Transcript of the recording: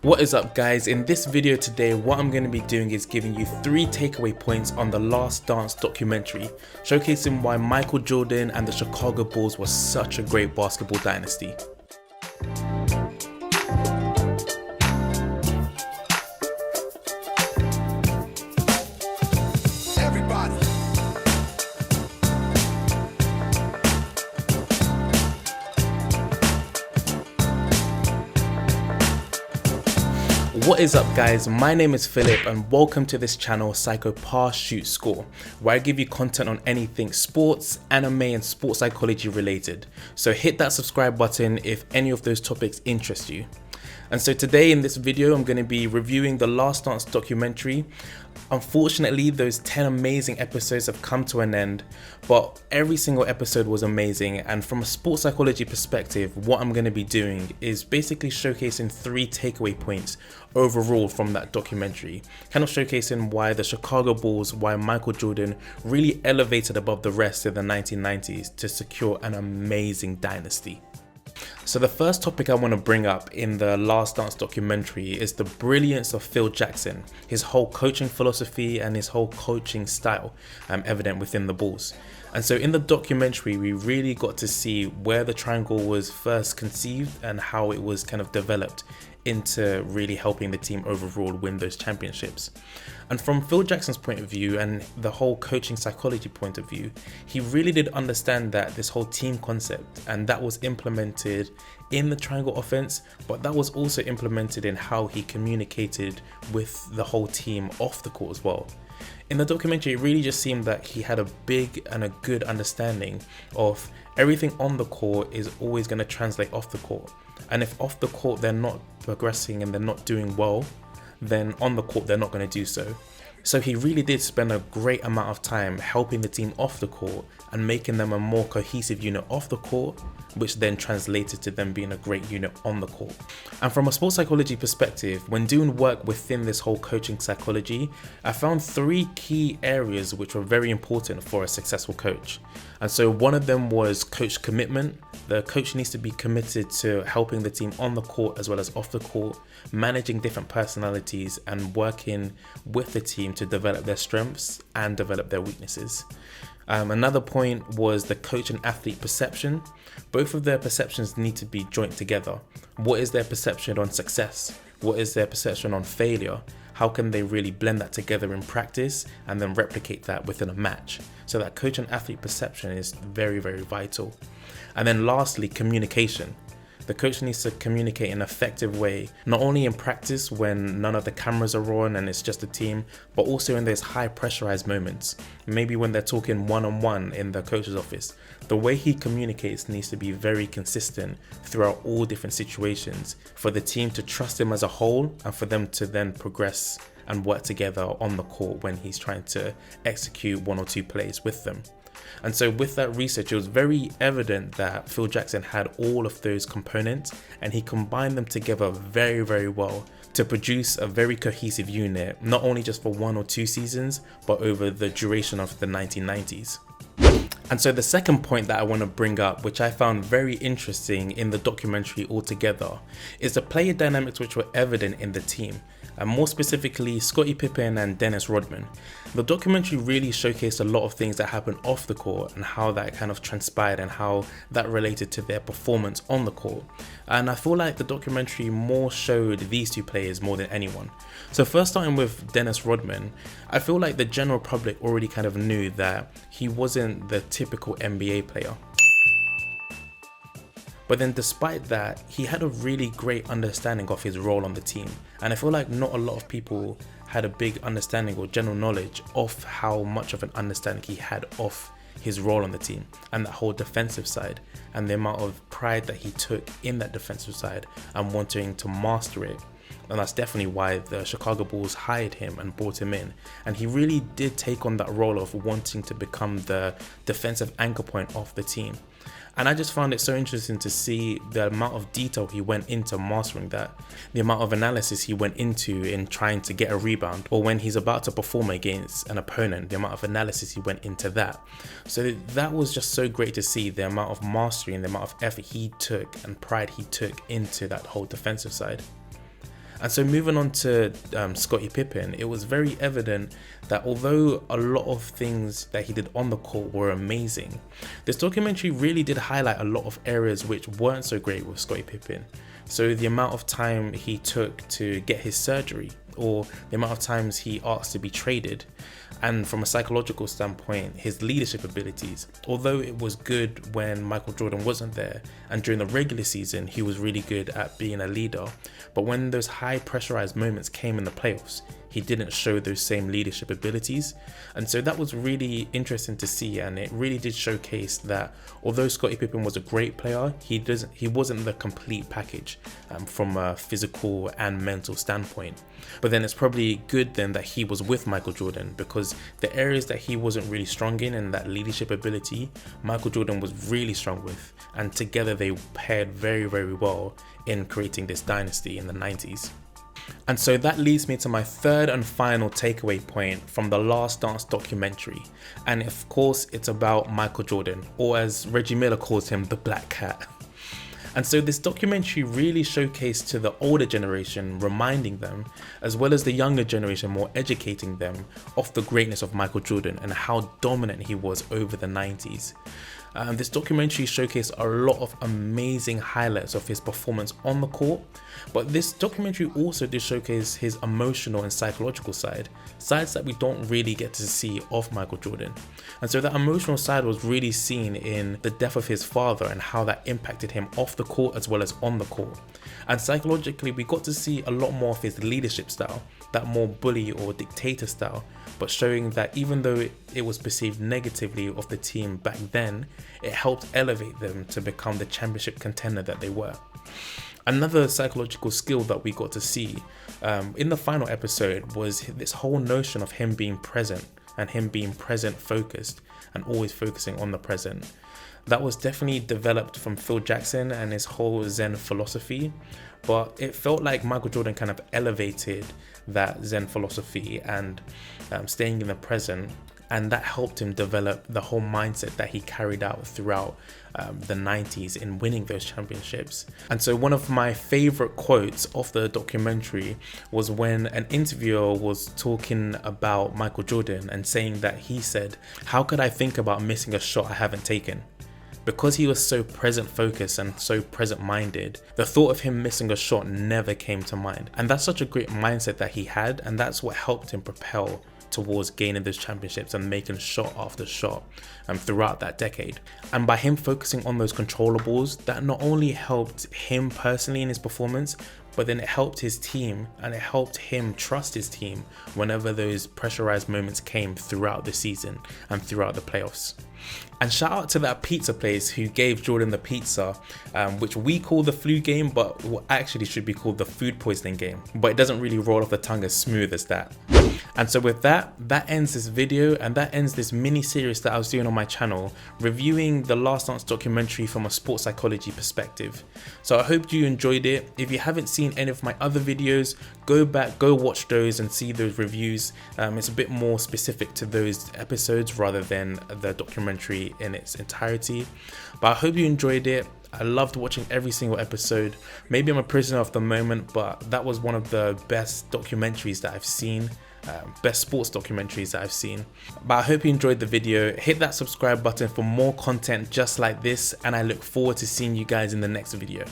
What is up guys, in this video today what I'm going to be doing is giving you 3 takeaway points on the Last Dance documentary, showcasing why Michael Jordan and the Chicago Bulls was such a great basketball dynasty. What is up guys, my name is Philip and welcome to this channel Psych-Pass Shoot Score, where I give you content on anything sports, anime and sports psychology related. So hit that subscribe button if any of those topics interest you. And so today in this video I'm going to be reviewing the Last Dance documentary. Unfortunately those 10 amazing episodes have come to an end, but every single episode was amazing, and from a sports psychology perspective what I'm going to be doing is basically showcasing 3 takeaway points overall from that documentary, kind of showcasing why the Chicago Bulls, why Michael Jordan really elevated above the rest in the 1990s to secure an amazing dynasty. So the first topic I want to bring up in the Last Dance documentary is the brilliance of Phil Jackson, his whole coaching philosophy and his whole coaching style evident within the Bulls. And so in the documentary we really got to see where the triangle was first conceived and how it was kind of developed into really helping the team overall win those championships. And from Phil Jackson's point of view and the whole coaching psychology point of view, he really did understand that this whole team concept, and that was implemented in the triangle offense, but that was also implemented in how he communicated with the whole team off the court as well. In the documentary, it really just seemed that he had a big and a good understanding of everything on the court is always going to translate off the court. And if off the court they're not progressing and they're not doing well, then on the court they're not going to do so. So he really did spend a great amount of time helping the team off the court and making them a more cohesive unit off the court, which then translated to them being a great unit on the court. And from a sports psychology perspective, when doing work within this whole coaching psychology, I found 3 key areas which were very important for a successful coach. And so one of them was coach commitment. The coach needs to be committed to helping the team on the court as well as off the court, managing different personalities and working with the team to develop their strengths and develop their weaknesses. Another point was the coach and athlete perception. Both of their perceptions need to be joined together. What is their perception on success? What is their perception on failure? How can they really blend that together in practice and then replicate that within a match? So that coach and athlete perception is very, very vital. And then lastly, communication. The coach needs to communicate in an effective way, not only in practice when none of the cameras are on and it's just a team, but also in those high pressurized moments. Maybe when they're talking one-on-one in the coach's office. The way he communicates needs to be very consistent throughout all different situations for the team to trust him as a whole and for them to then progress and work together on the court when he's trying to execute 1 or 2 plays with them. And so with that research, it was very evident that Phil Jackson had all of those components and he combined them together very, very well to produce a very cohesive unit, not only just for 1 or 2 seasons, but over the duration of the 1990s. And so the second point that I want to bring up, which I found very interesting in the documentary altogether, is the player dynamics which were evident in the team, and more specifically Scottie Pippen and Dennis Rodman. The documentary really showcased a lot of things that happened off the court and how that kind of transpired and how that related to their performance on the court. And I feel like the documentary more showed these 2 players more than anyone. So first starting with Dennis Rodman, I feel like the general public already kind of knew that he wasn't the typical NBA player. But then despite that, he had a really great understanding of his role on the team. And I feel like not a lot of people had a big understanding or general knowledge of how much of an understanding he had of his role on the team and that whole defensive side and the amount of pride that he took in that defensive side and wanting to master it. And that's definitely why the Chicago Bulls hired him and brought him in. And he really did take on that role of wanting to become the defensive anchor point of the team. And I just found it so interesting to see the amount of detail he went into mastering that, the amount of analysis he went into in trying to get a rebound, or when he's about to perform against an opponent, the amount of analysis he went into that. So that was just so great to see, the amount of mastery and the amount of effort he took and pride he took into that whole defensive side. And so moving on to Scottie Pippen, it was very evident that although a lot of things that he did on the court were amazing, this documentary really did highlight a lot of areas which weren't so great with Scottie Pippen. So the amount of time he took to get his surgery, or the amount of times he asked to be traded, and from a psychological standpoint, his leadership abilities. Although it was good when Michael Jordan wasn't there, and during the regular season he was really good at being a leader, but when those high pressurized moments came in the playoffs, he didn't show those same leadership abilities. And so that was really interesting to see, and it really did showcase that although Scottie Pippen was a great player, he wasn't the complete package from a physical and mental standpoint. But then it's probably good then that he was with Michael Jordan, because the areas that he wasn't really strong in and that leadership ability, Michael Jordan was really strong with, and together they paired very, very well in creating this dynasty in the 90s. And so that leads me to my third and final takeaway point from the Last Dance documentary. And of course, it's about Michael Jordan, or as Reggie Miller calls him, the Black Cat. And so this documentary really showcased to the older generation, reminding them, as well as the younger generation, more educating them of the greatness of Michael Jordan and how dominant he was over the 90s. This documentary showcased a lot of amazing highlights of his performance on the court, but this documentary also did showcase his emotional and psychological sides that we don't really get to see of Michael Jordan. And so that emotional side was really seen in the death of his father and how that impacted him off the court as well as on the court. And psychologically, we got to see a lot more of his leadership style, that more bully or dictator style, but showing that even though it was perceived negatively of the team back then, it helped elevate them to become the championship contender that they were. Another psychological skill that we got to see in the final episode was this whole notion of him being present, and him being present focused and always focusing on the present. That was definitely developed from Phil Jackson and his whole Zen philosophy, but it felt like Michael Jordan kind of elevated that Zen philosophy and staying in the present, and that helped him develop the whole mindset that he carried out throughout the 90s in winning those championships. And so one of my favorite quotes of the documentary was when an interviewer was talking about Michael Jordan and saying that he said, "How could I think about missing a shot I haven't taken?" Because he was so present focused and so present minded, the thought of him missing a shot never came to mind. And that's such a great mindset that he had, and that's what helped him propel towards gaining those championships and making shot after shot throughout that decade. And by him focusing on those controllables, that not only helped him personally in his performance, but then it helped his team, and it helped him trust his team whenever those pressurized moments came throughout the season and throughout the playoffs. And shout out to that pizza place who gave Jordan the pizza, which we call the flu game, but what actually should be called the food poisoning game. But it doesn't really roll off the tongue as smooth as that. And so with that ends this video, and that ends this mini series that I was doing on my channel, reviewing the Last Dance documentary from a sports psychology perspective. So I hope you enjoyed it. If you haven't seen any of my other videos, go back, go watch those and see those reviews. It's a bit more specific to those episodes rather than the documentary in its entirety. But I hope you enjoyed it. I loved watching every single episode. Maybe I'm a prisoner of the moment, but that was one of the best documentaries that I've seen. Best sports documentaries that I've seen. But I hope you enjoyed the video. Hit that subscribe button for more content just like this, and I look forward to seeing you guys in the next video.